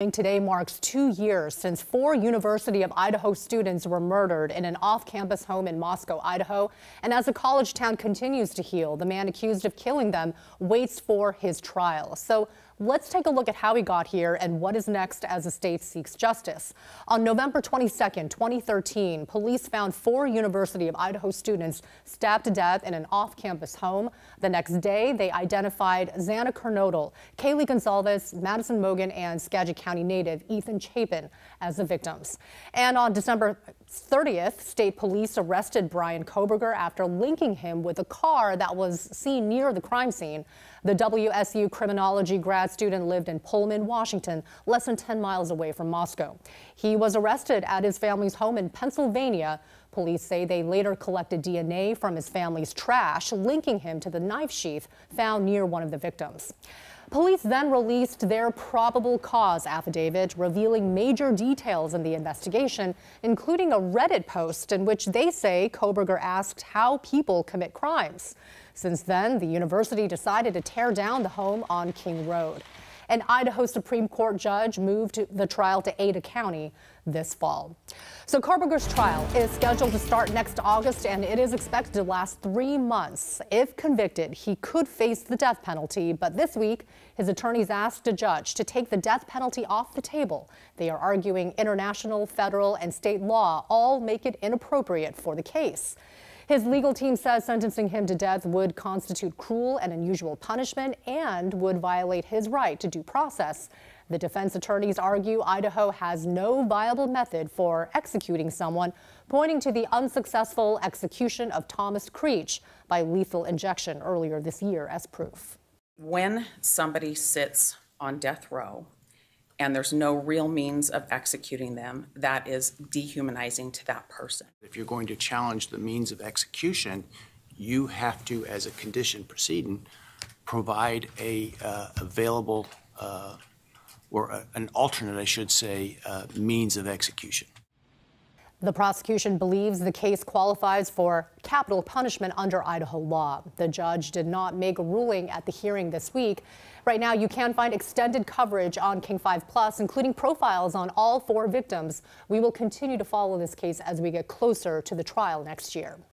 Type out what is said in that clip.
Today marks 2 years since 4 University of Idaho students were murdered in an off-campus home in Moscow, Idaho. And as the college town continues to heal, the man accused of killing them waits for his trial. So let's take a look at how he got here and what is next as the state seeks justice. On November 22nd, 2013, police found 4 University of Idaho students stabbed to death in an off-campus home. The next day, they identified Xana Kernodle, Kaylee Gonzalez, Madison Mogan, and Skagit County native Ethan Chapin as the victims. And on December 30th, state police arrested Brian Koberger after linking him with a car that was seen near the crime scene. The WSU criminology grad student lived in Pullman, Washington, less than 10 miles away from Moscow. He was arrested at his family's home in Pennsylvania. Police say they later collected DNA from his family's trash, linking him to the knife sheath found near one of the victims. Police then released their probable cause affidavit, revealing major details in the investigation, including a Reddit post in which they say Koberger asked how people commit crimes. Since then, the university decided to tear down the home on King Road. An Idaho Supreme Court judge moved the trial to Ada County this fall. So Koberger's trial is scheduled to start next August, and it is expected to last 3 months. If convicted, he could face the death penalty, but this week, his attorneys asked a judge to take the death penalty off the table. They are arguing international, federal, and state law all make it inappropriate for the case. His legal team says sentencing him to death would constitute cruel and unusual punishment and would violate his right to due process. The defense attorneys argue Idaho has no viable method for executing someone, pointing to the unsuccessful execution of Thomas Creech by lethal injection earlier this year as proof. When somebody sits on death row and there's no real means of executing them, that is dehumanizing to that person. If you're going to challenge the means of execution, you have to, as a condition preceding, provide a available or an alternate, I should say, means of execution. The prosecution believes the case qualifies for capital punishment under Idaho law. The judge did not make a ruling at the hearing this week. Right now, you can find extended coverage on King 5+, including profiles on all 4 victims. We will continue to follow this case as we get closer to the trial next year.